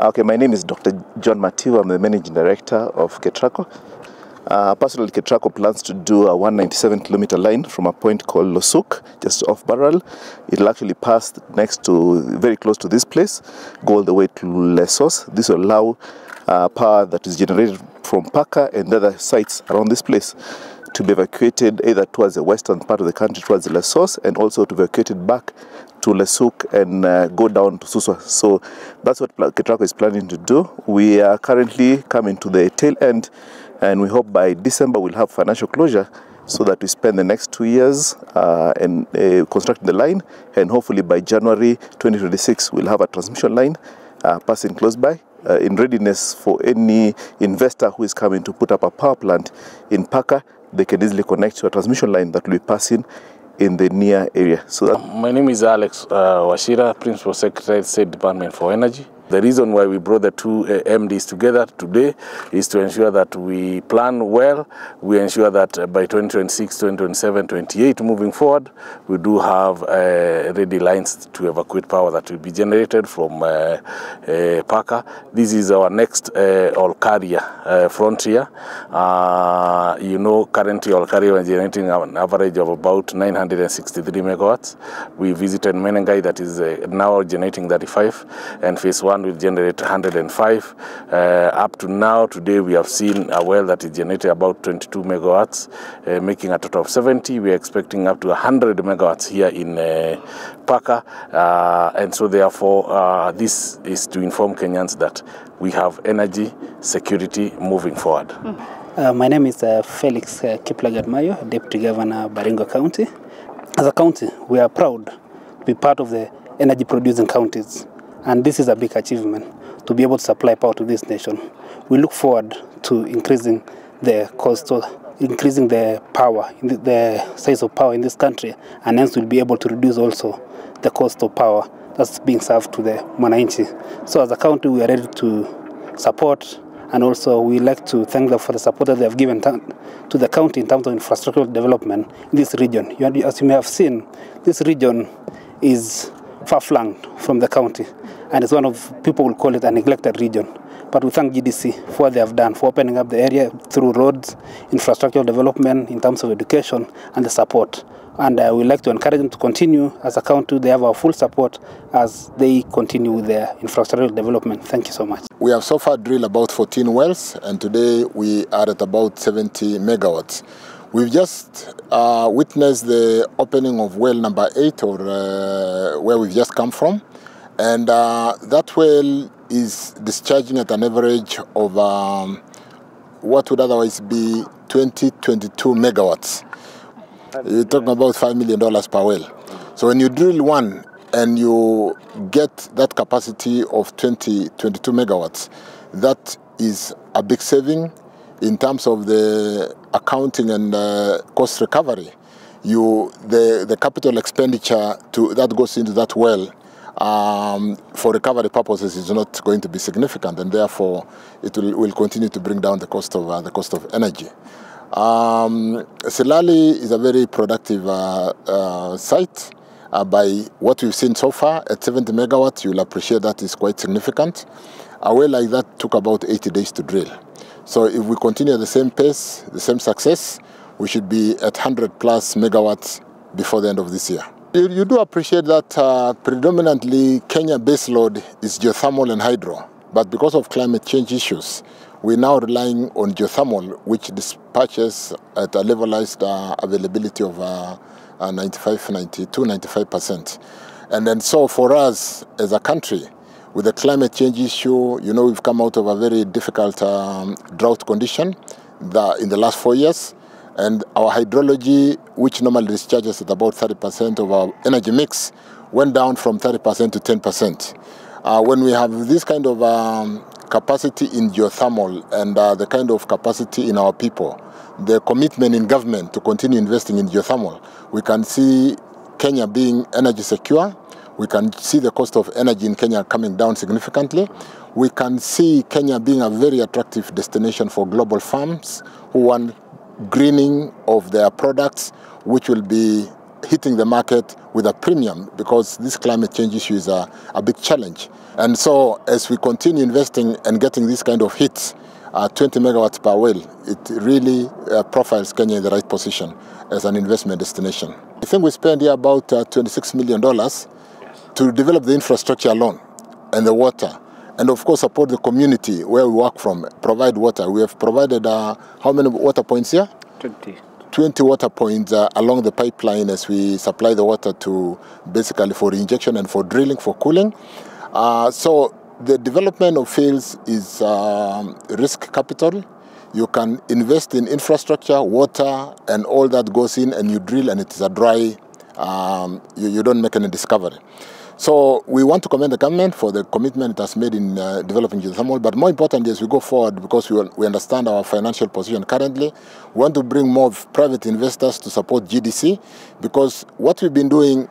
Okay, my name is Dr. John Matiu. I'm the Managing Director of Ketraco. Personally, Ketraco plans to do a 197-kilometer line from a point called Losuk, just off Barrel. It'll actually pass very close to this place, go all the way to Lesos. This will allow power that is generated from Paka and other sites around this place to be evacuated either towards the western part of the country, towards Lesos, and also to be evacuated back to Lesuk and go down to Suswa. So that's what Ketraco is planning to do. We are currently coming to the tail end, and we hope by December we'll have financial closure so that we spend the next 2 years constructing the line, and hopefully by January 2026 we'll have a transmission line passing close by in readiness for any investor who is coming to put up a power plant in Paka. They can easily connect to a transmission line that will be passing in the near area. So my name is Alex Washira, Principal Secretary, State Department for Energy. The reason why we brought the two MDs together today is to ensure that we plan well. We ensure that by 2026, 2027, 2028, moving forward, we do have ready lines to evacuate power that will be generated from Paka. This is our next all-carrier frontier. You know, currently all-carrier is generating an average of about 963 megawatts. We visited MATIANG'I, that is now generating 35, and phase 1 will generate 105. Up to now, today we have seen a well that is generating about 22 megawatts, making a total of 70. We are expecting up to 100 megawatts here in Paka, and so therefore this is to inform Kenyans that we have energy security moving forward. My name is Felix Kipling, Deputy Governor, Baringo County. As a county, we are proud to be part of the energy producing counties. And this is a big achievement, to be able to supply power to this nation. We look forward to increasing the cost, increasing the power, the size of power in this country, and hence we'll be able to reduce also the cost of power that's being served to the Mwananchi. So as a county, we are ready to support, and also we like to thank them for the support that they have given to the county in terms of infrastructural development in this region. As you may have seen, this region is far-flung from the county, and it's one of, people will call it a neglected region. But we thank GDC for what they have done, for opening up the area through roads, infrastructural development, in terms of education, and the support. And we'd like to encourage them to continue. As a county, they have our full support as they continue with their infrastructural development. Thank you so much. We have so far drilled about 14 wells, and today we are at about 70 megawatts. We've just witnessed the opening of well number 8, or where we've just come from. And that well is discharging at an average of what would otherwise be 22 megawatts. You're talking about $5 million per well. So when you drill one and you get that capacity of 22 megawatts, that is a big saving in terms of the accounting and cost recovery. The capital expenditure that goes into that well for recovery purposes is not going to be significant, and therefore it will continue to bring down the cost of energy. Silali is a very productive site. By what we've seen so far, at 70 megawatts, you'll appreciate that is quite significant. A well like that took about 80 days to drill. So if we continue at the same pace, the same success, we should be at 100 plus megawatts before the end of this year. You do appreciate that predominantly Kenya baseload is geothermal and hydro, but because of climate change issues, we're now relying on geothermal, which dispatches at a levelized availability of 95%. And then so for us as a country, with the climate change issue, you know, we've come out of a very difficult drought condition in the last 4 years. And our hydrology, which normally discharges at about 30% of our energy mix, went down from 30% to 10%. When we have this kind of capacity in geothermal and the kind of capacity in our people, the commitment in government to continue investing in geothermal, we can see Kenya being energy secure. We can see the cost of energy in Kenya coming down significantly. We can see Kenya being a very attractive destination for global firms who want greening of their products, which will be hitting the market with a premium, because this climate change issue is a big challenge. And so as we continue investing and getting this kind of hits, 20 megawatts per well, it really profiles Kenya in the right position as an investment destination. I think we spent here about $26 million to develop the infrastructure alone and the water, and of course support the community where we work from, provide water. We have provided how many water points here? 20 water points along the pipeline as we supply the water to basically for injection and for drilling, for cooling. So the development of fields is risk capital. You can invest in infrastructure, water, and all that goes in, and you drill, and it is a dry, you don't make any discovery. So we want to commend the government for the commitment it has made in developing geothermal, but more importantly, as we go forward, because we understand our financial position currently, we want to bring more private investors to support GDC, because what we've been doing,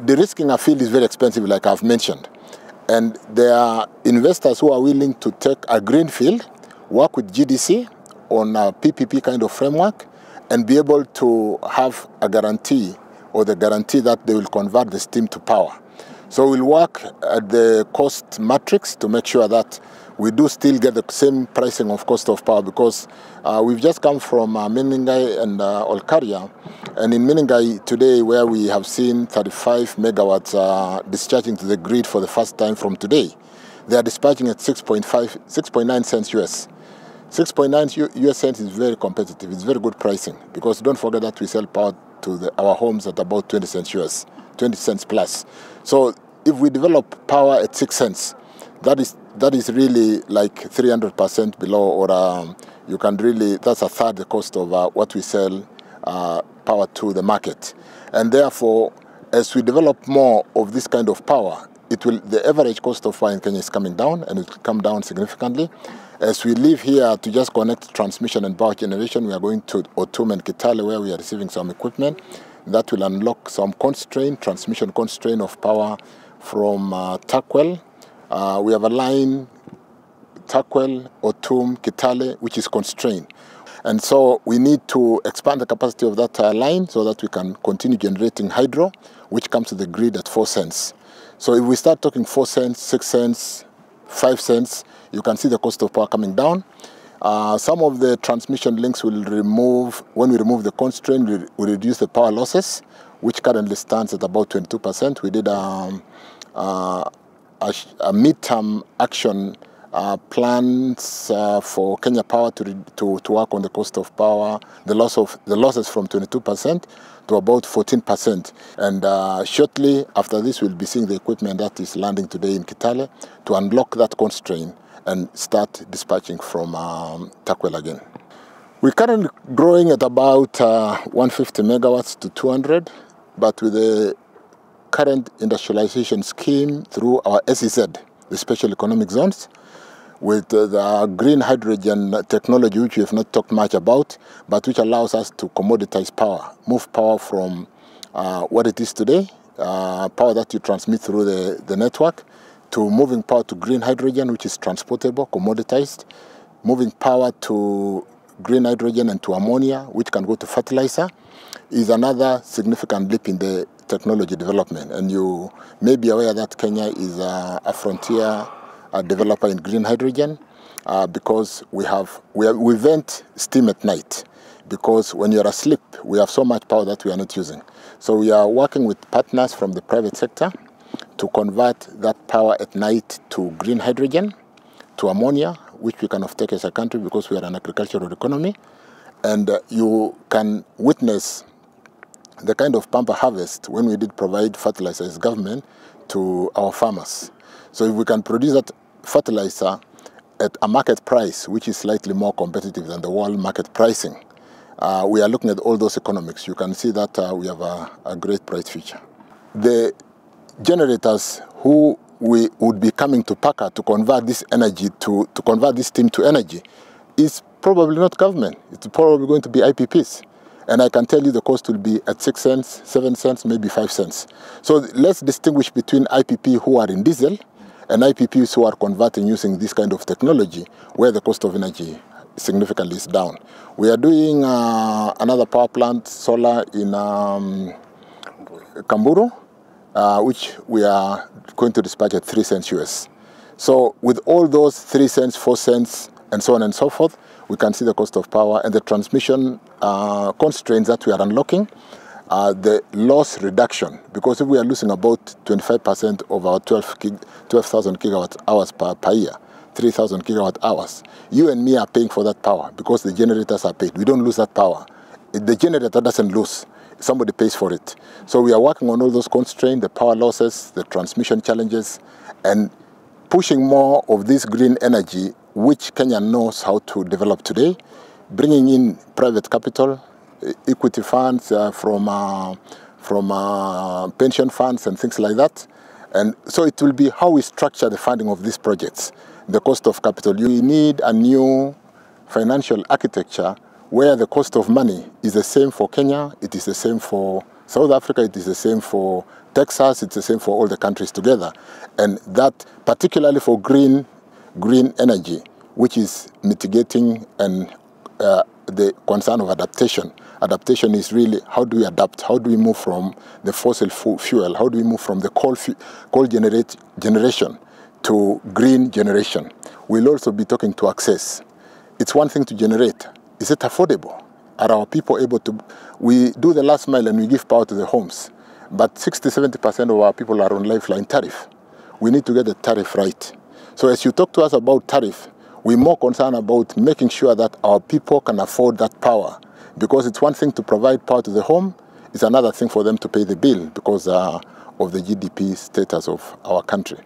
de-risking a field is very expensive, like I've mentioned. And there are investors who are willing to take a green field, work with GDC on a PPP kind of framework, and be able to have a guarantee, or the guarantee that they will convert the steam to power. So we'll work at the cost matrix to make sure that we do still get the same pricing of cost of power, because we've just come from MATIANG'I and Olkaria, and in MATIANG'I today, where we have seen 35 megawatts discharging to the grid for the first time from today, they are dispatching at 6.9 cents US. 6.9 US cents is very competitive. It's very good pricing, because don't forget that we sell power to our homes at about 20 cents US, 20 cents plus. So if we develop power at 6 cents, that is really like 300% below, or you can really, that's a third the cost of what we sell power to the market. And therefore, as we develop more of this kind of power, the average cost of power in Kenya is coming down, and it will come down significantly. As we leave here to just connect transmission and power generation, we are going to Otum and Kitale, where we are receiving some equipment that will unlock some transmission constraint of power from Takwel. We have a line, Takwel, Otum, Kitale, which is constrained. And so we need to expand the capacity of that line so that we can continue generating hydro, which comes to the grid at 4 cents. So if we start talking 4 cents, 6 cents, 5 cents, you can see the cost of power coming down. Some of the transmission links will remove, when we remove the constraint, we reduce the power losses, which currently stands at about 22%. We did a midterm action plans for Kenya Power to work on the cost of power, the losses from 22% to about 14%. And shortly after this, we'll be seeing the equipment that is landing today in Kitale to unlock that constraint and start dispatching from Takwel again. We're currently growing at about 150 megawatts to 200, but with the current industrialization scheme through our SEZ, the Special Economic Zones, with the green hydrogen technology, which we have not talked much about, but which allows us to commoditize power, move power from what it is today, power that you transmit through the network, to moving power to green hydrogen, which is transportable, commoditized, moving power to green hydrogen and to ammonia, which can go to fertilizer, is another significant leap in the technology development. And you may be aware that Kenya is a frontier developer in green hydrogen, because we vent steam at night, because when you're asleep, we have so much power that we are not using. So we are working with partners from the private sector to convert that power at night to green hydrogen, to ammonia, which we can offtake as a country because we are an agricultural economy. And you can witness the kind of bumper harvest when we did provide fertilizer as government to our farmers. So if we can produce that fertilizer at a market price, which is slightly more competitive than the world market pricing, we are looking at all those economics. You can see that we have a great price future. The generators who we would be coming to Paka to convert this energy, to convert this steam to energy, is probably not government. It's probably going to be IPPs. And I can tell you the cost will be at 6 cents, 7 cents, maybe 5 cents. So let's distinguish between IPP who are in diesel and IPPs who are converting using this kind of technology, where the cost of energy significantly is down. We are doing another power plant, solar, in Kamburu, which we are going to dispatch at 3 cents US. So with all those 3 cents, 4 cents, and so on and so forth, we can see the cost of power and the transmission constraints that we are unlocking, the loss reduction, because if we are losing about 25% of our 12,000 gigawatt hours per year, 3,000 gigawatt hours, you and me are paying for that power because the generators are paid. We don't lose that power. The generator doesn't lose. Somebody pays for it. So we are working on all those constraints, the power losses, the transmission challenges, and pushing more of this green energy, which Kenya knows how to develop today, bringing in private capital, equity funds from pension funds and things like that. And so it will be how we structure the funding of these projects, the cost of capital. You need a new financial architecture where the cost of money is the same for Kenya, it is the same for South Africa, it is the same for Texas, it's the same for all the countries together. And that, particularly for green energy, which is mitigating and the concern of adaptation. Adaptation is really how do we adapt? How do we move from the fossil fuel? How do we move from the coal generation to green generation? We'll also be talking to access. It's one thing to generate. Is it affordable? Are our people able to? We do the last mile and we give power to the homes, but 60–70% of our people are on lifeline tariff. We need to get the tariff right. So as you talk to us about tariff, we're more concerned about making sure that our people can afford that power, because it's one thing to provide power to the home, it's another thing for them to pay the bill because of the GDP status of our country.